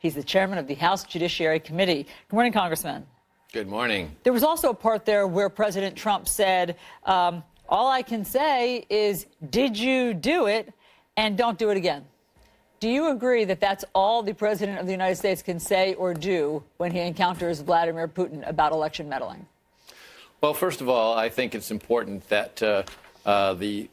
He's the chairman of the House Judiciary Committee. Good morning, Congressman. Good morning. There was also a part there where President Trump said, all I can say is, did you do it? And don't do it again. Do you agree that that's all the president of the United States can say or do when he encounters Vladimir Putin about election meddling? Well, first of all, I think it's important that the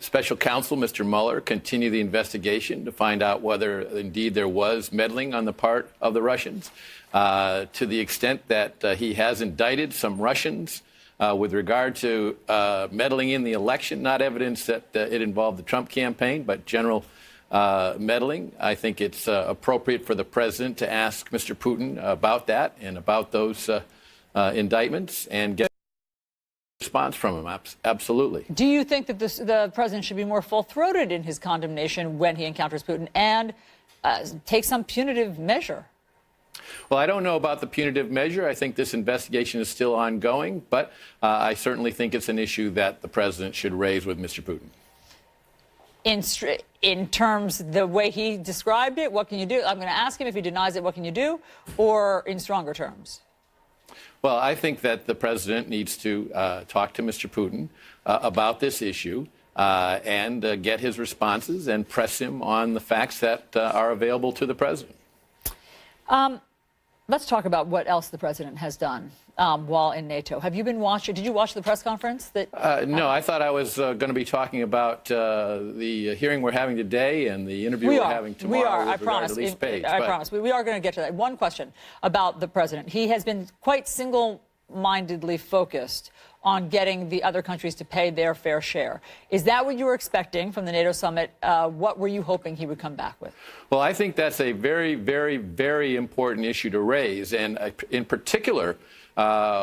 special counsel, Mr. Mueller, continue the investigation to find out whether indeed there was meddling on the part of the Russians. To the extent that he has indicted some Russians with regard to meddling in the election, not evidence that it involved the Trump campaign, but general meddling. I think it's appropriate for the president to ask Mr. Putin about that and about those indictments and get a response from him. Absolutely. Do you think that the president should be more full-throated in his condemnation when he encounters Putin and take some punitive measure? Well, I don't know about the punitive measure. I think this investigation is still ongoing, but I certainly think it's an issue that the president should raise with Mr. Putin. In terms of the way he described it, what can you do? I'm going to ask him if he denies it, what can you do? Or in stronger terms? Well, I think that the president needs to talk to Mr. Putin about this issue and get his responses and press him on the facts that are available to the president. Let's talk about what else the president has done while in NATO. Have you been watching? Did you watch the press conference? No, I thought I was going to be talking about the hearing we're having today and the interview we're having tomorrow. We are. With I promise. Lee Page, I promise. We are going to get to that. One question about the president. He has been quite single-mindedly focused on getting the other countries to pay their fair share. Is that what you were expecting from the NATO summit? What were you hoping he would come back with? Well, I think that's a very, very, very important issue to raise, and in particular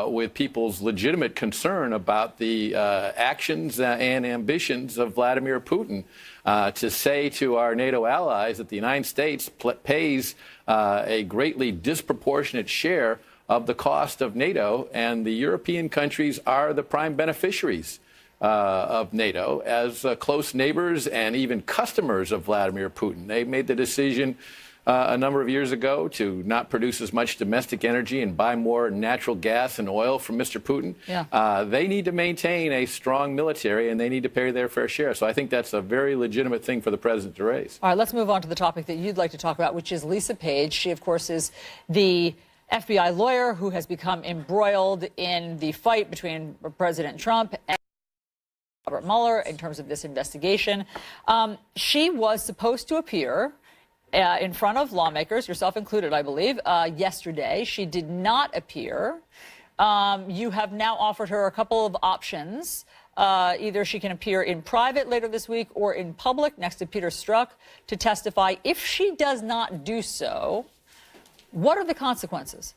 with people's legitimate concern about the actions and ambitions of Vladimir Putin to say to our NATO allies that the United States pays a greatly disproportionate share of the cost of NATO, and the European countries are the prime beneficiaries of NATO as close neighbors and even customers of Vladimir Putin. They made the decision a number of years ago to not produce as much domestic energy and buy more natural gas and oil from Mr. Putin. Yeah. They need to maintain a strong military, and they need to pay their fair share. So I think that's a very legitimate thing for the president to raise. All right, let's move on to the topic that you'd like to talk about, which is Lisa Page. She, of course, is the FBI lawyer who has become embroiled in the fight between President Trump and Robert Mueller in terms of this investigation. She was supposed to appear in front of lawmakers, yourself included, I believe, yesterday. She did not appear. You have now offered her a couple of options. Either she can appear in private later this week or in public next to Peter Strzok to testify. If she does not do so, what are the consequences?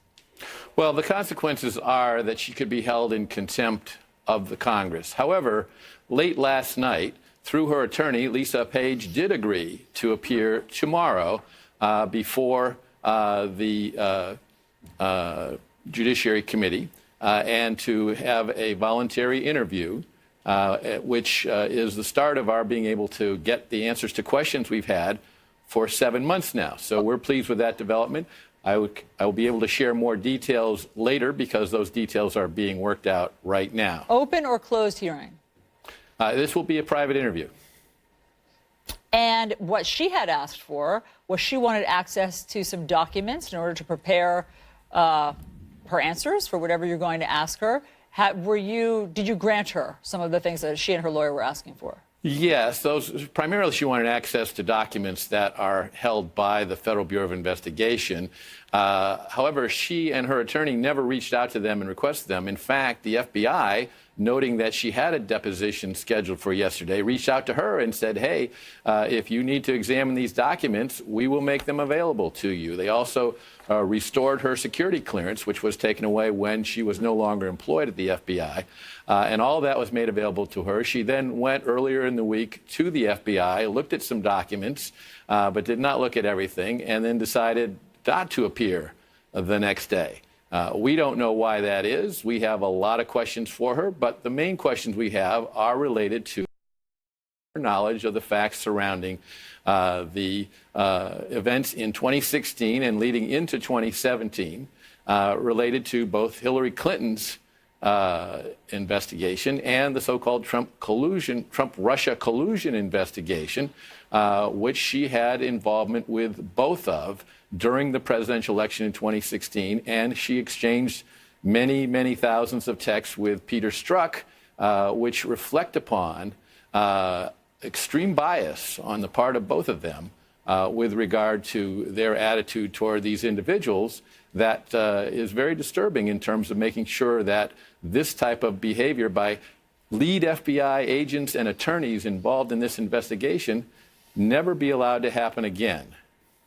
Well, the consequences are that she could be held in contempt of the Congress. However, late last night, through her attorney, Lisa Page did agree to appear tomorrow before the Judiciary Committee and to have a voluntary interview, which is the start of our being able to get the answers to questions we've had for 7 months now. So we're pleased with that development. I will be able to share more details later because those details are being worked out right now. Open or closed hearing? This will be a private interview. And what she had asked for was she wanted access to some documents in order to prepare her answers for whatever you're going to ask her. Did you grant her some of the things that she and her lawyer were asking for? Yes, primarily she wanted access to documents that are held by the Federal Bureau of Investigation. However, she and her attorney never reached out to them and requested them. In fact, the FBI, noting that she had a deposition scheduled for yesterday, reached out to her and said, hey, if you need to examine these documents, we will make them available to you. They also restored her security clearance, which was taken away when she was no longer employed at the FBI. And all that was made available to her. She then went earlier in the week to the FBI, looked at some documents, but did not look at everything, and then decided not to appear the next day. We don't know why that is. We have a lot of questions for her, but the main questions we have are related to knowledge of the facts surrounding the events in 2016 and leading into 2017 related to both Hillary Clinton's investigation and the so-called Trump-Russia collusion investigation, which she had involvement with both of during the presidential election in 2016. And she exchanged many, many thousands of texts with Peter Strzok, which reflect upon extreme bias on the part of both of them with regard to their attitude toward these individuals that is very disturbing in terms of making sure that this type of behavior by lead FBI agents and attorneys involved in this investigation never be allowed to happen again.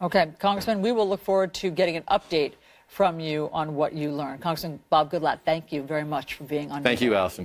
Okay, Congressman, we will look forward to getting an update from you on what you learned. Congressman Bob Goodlatte, thank you very much for being on. Thank you, Allison.